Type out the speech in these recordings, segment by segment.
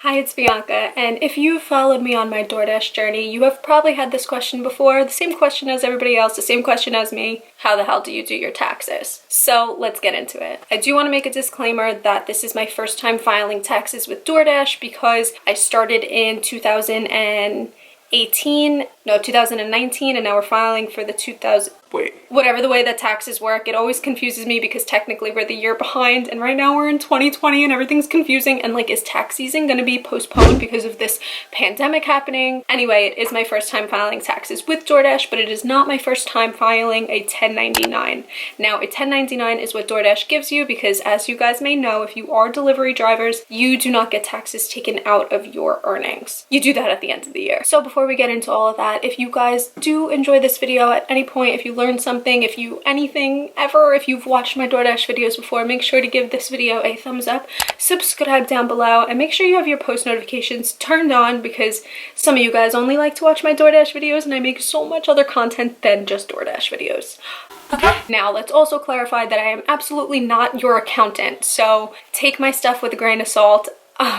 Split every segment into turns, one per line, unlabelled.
Hi, it's Bianca, and if you've followed me on my DoorDash journey, you have probably had this question before, the same question as everybody else, the same question as me. How the hell do you do your taxes? So let's get into it. I do want to make a disclaimer that this is my first time filing taxes with DoorDash because I started in 2019, and now we're filing for the whatever the way that taxes work. It always confuses me because technically we're the year behind, and right now we're in 2020 and everything's confusing, and like, is tax season gonna be postponed because of this pandemic happening? Anyway, it is my first time filing taxes with DoorDash, but it is not my first time filing a 1099. Now, a 1099 is what DoorDash gives you because, as you guys may know, if you are delivery drivers, you do not get taxes taken out of your earnings. You do that at the end of the year. So before we get into all of that, if you guys do enjoy this video at any point, if you learned something, if you've watched my DoorDash videos before, make sure to give this video a thumbs up, subscribe down below, and make sure you have your post notifications turned on because some of you guys only like to watch my DoorDash videos and I make so much other content than just DoorDash videos. Okay, now let's also clarify that I am absolutely not your accountant, so take my stuff with a grain of salt.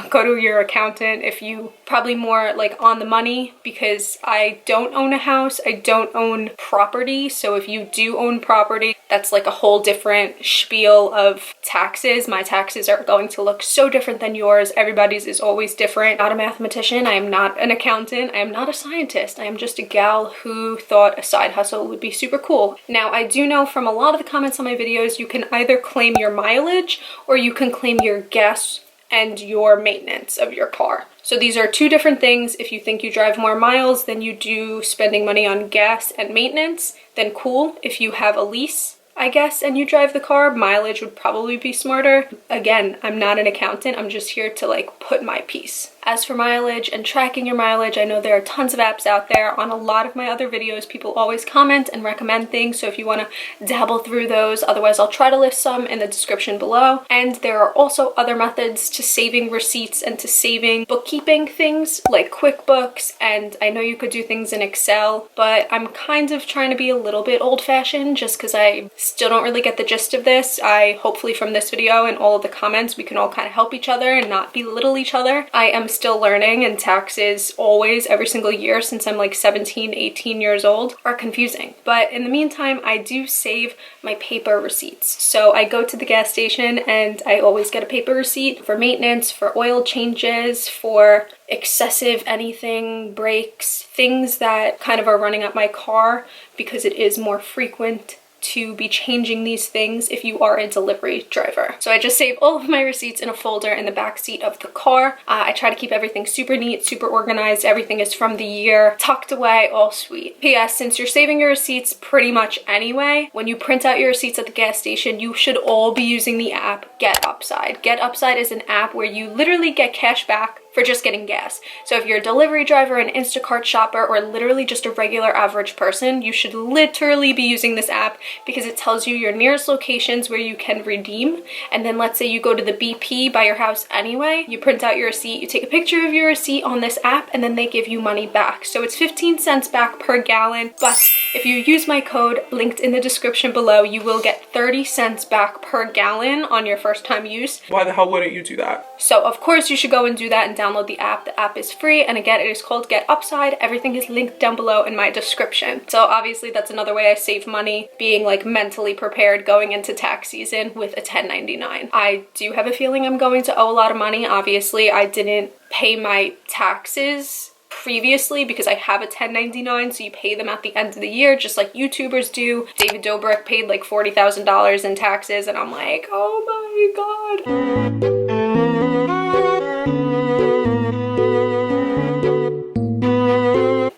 Go to your accountant if you probably more like on the money, because I don't own a house, I don't own property. So if you do own property, that's like a whole different spiel of taxes. My taxes are going to look so different than yours. Everybody's is always different. I'm not a mathematician, I am not an accountant, I am not a scientist. I am just a gal who thought a side hustle would be super cool. Now, I do know from a lot of the comments on my videos, you can either claim your mileage or you can claim your gas and your maintenance of your car. So these are two different things. If you think you drive more miles than you do spending money on gas and maintenance, then cool. If you have a lease, I guess, and you drive the car, mileage would probably be smarter. Again, I'm not an accountant, I'm just here to like put my piece. As for mileage and tracking your mileage, I know there are tons of apps out there. On a lot of my other videos, people always comment and recommend things, so if you want to dabble through those, otherwise I'll try to list some in the description below. And there are also other methods to saving receipts and to saving bookkeeping things like QuickBooks, and I know you could do things in Excel, but I'm kind of trying to be a little bit old-fashioned just because I still don't really get the gist of this. Hopefully from this video and all of the comments, we can all kind of help each other and not belittle each other. I am still learning, and taxes always, every single year since I'm like 17, 18 years old, are confusing. But in the meantime, I do save my paper receipts. So I go to the gas station and I always get a paper receipt for maintenance, for oil changes, for excessive anything, brakes, things that kind of are running up my car, because it is more frequent to be changing these things if you are a delivery driver. So I just save all of my receipts in a folder in the back seat of the car. I try to keep everything super neat, super organized. Everything is from the year, tucked away, all sweet. P.S. Since you're saving your receipts pretty much anyway, when you print out your receipts at the gas station, you should all be using the app Get Upside. Get Upside is an app where you literally get cash back for just getting gas. So if you're a delivery driver, an Instacart shopper, or literally just a regular average person, you should literally be using this app because it tells you your nearest locations where you can redeem. And then let's say you go to the BP by your house anyway, you print out your receipt, you take a picture of your receipt on this app, and then they give you money back. So it's 15 cents back per gallon, but if you use my code linked in the description below, you will get 30 cents back per gallon on your first time use.
Why the hell wouldn't you do that? So
of course you should go and do that and download the app. The app is free, and again, it is called Get Upside. Everything is linked down below in my description. So obviously that's another way I save money, being like mentally prepared going into tax season with a 1099. I do have a feeling I'm going to owe a lot of money. Obviously, I didn't pay my taxes previously because I have a 1099, so you pay them at the end of the year just like YouTubers do. David Dobrik paid like $40,000 in taxes, and I'm like, oh my god.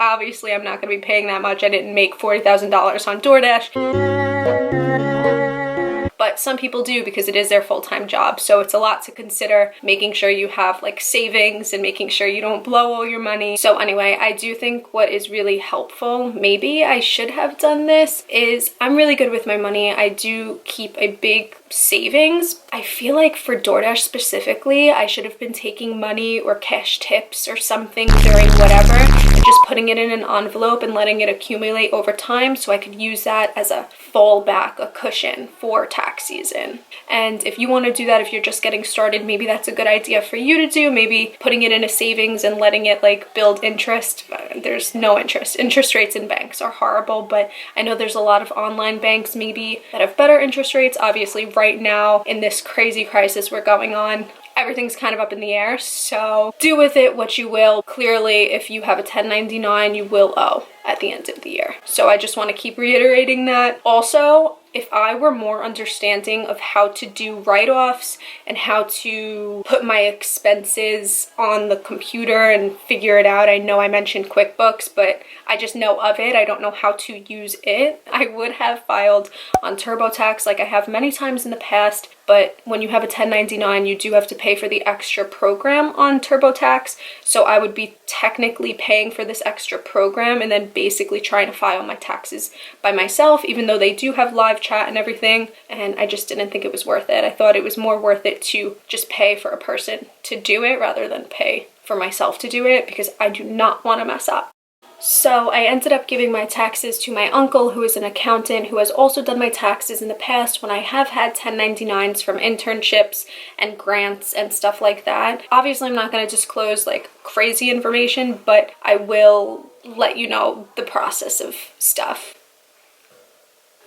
Obviously, I'm not going to be paying that much. I didn't make $40,000 on DoorDash. But some people do because it is their full-time job. So it's a lot to consider, making sure you have like savings and making sure you don't blow all your money. So anyway, I do think what is really helpful, maybe I should have done this, is I'm really good with my money. I do keep a big savings. I feel like for DoorDash specifically, I should have been taking money or cash tips or something during whatever and just putting it in an envelope and letting it accumulate over time so I could use that as a fallback, a cushion for tax season. And if you want to do that, if you're just getting started, maybe that's a good idea for you to do. Maybe putting it in a savings and letting it like build interest. There's no interest. Interest rates in banks are horrible, but I know there's a lot of online banks maybe that have better interest rates. Obviously right now in this crazy crisis we're going on, everything's kind of up in the air, so do with it what you will. Clearly, if you have a 1099, you will owe at the end of the year. So I just want to keep reiterating that. Also, if I were more understanding of how to do write-offs and how to put my expenses on the computer and figure it out, I know I mentioned QuickBooks, but I just know of it. I don't know how to use it. I would have filed on TurboTax like I have many times in the past, but when you have a 1099, you do have to pay for the extra program on TurboTax. So I would be technically paying for this extra program and then basically trying to file my taxes by myself, even though they do have live chat and everything. And I just didn't think it was worth it. I thought it was more worth it to just pay for a person to do it rather than pay for myself to do it, because I do not want to mess up. So I ended up giving my taxes to my uncle, who is an accountant, who has also done my taxes in the past when I have had 1099s from internships and grants and stuff like that. Obviously, I'm not going to disclose like crazy information, but I will let you know the process of stuff.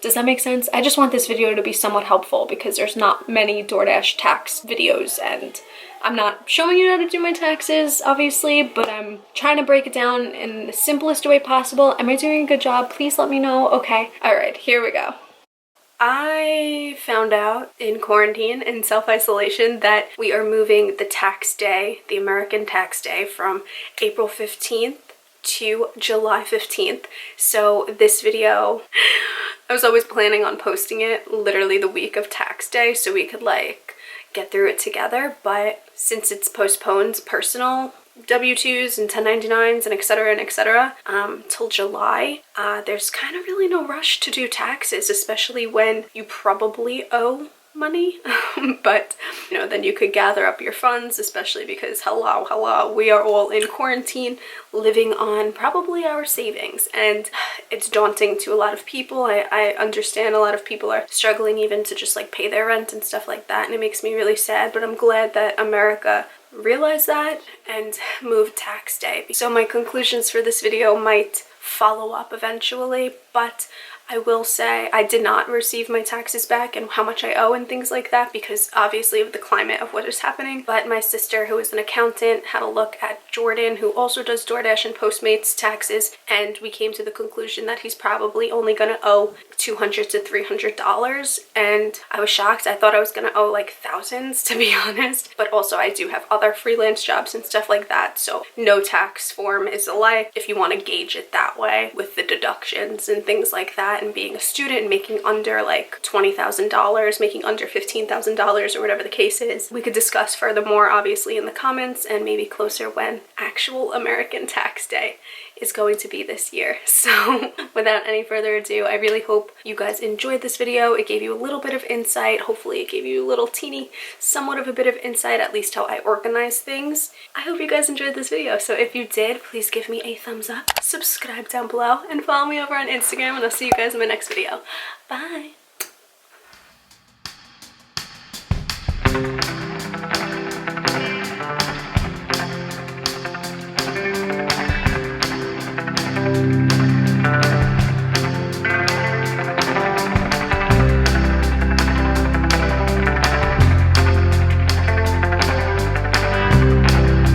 Does that make sense? I just want this video to be somewhat helpful because there's not many DoorDash tax videos, and I'm not showing you how to do my taxes, obviously, but I'm trying to break it down in the simplest way possible. Am I doing a good job? Please let me know. Okay. All right, here we go. I found out in quarantine and self-isolation that we are moving the tax day, the American tax day, from April 15th to July 15th. So this video, I was always planning on posting it literally the week of tax day so we could like get through it together, but since it's postponed personal W-2s and 1099s and etc till July, there's kind of really no rush to do taxes, especially when you probably owe money. But you know, then you could gather up your funds, especially because hello, we are all in quarantine living on probably our savings, and it's daunting to a lot of people. I understand a lot of people are struggling even to just like pay their rent and stuff like that, and it makes me really sad, but I'm glad that America realized that and moved tax day. So my conclusions for this video might follow up eventually, but I will say I did not receive my taxes back and how much I owe and things like that because obviously of the climate of what is happening. But my sister, who is an accountant, had a look at Jordan, who also does DoorDash and Postmates taxes, and we came to the conclusion that he's probably only going to owe $200 to $300, and I was shocked. I thought I was going to owe like thousands, to be honest, but also I do have other freelance jobs and stuff like that, so no tax form is alike if you want to gauge it that way with the deductions and things like that. And being a student and making under like $20,000, making under $15,000 or whatever the case is. We could discuss furthermore obviously in the comments and maybe closer when actual American tax day is going to be this year. So without any further ado, I really hope you guys enjoyed this video. It gave you a little bit of insight. Hopefully it gave you a little teeny, somewhat of a bit of insight, at least how I organize things. I hope you guys enjoyed this video. So if you did, please give me a thumbs up, subscribe down below, and follow me over on Instagram, and I'll see you guys in my next video. Bye!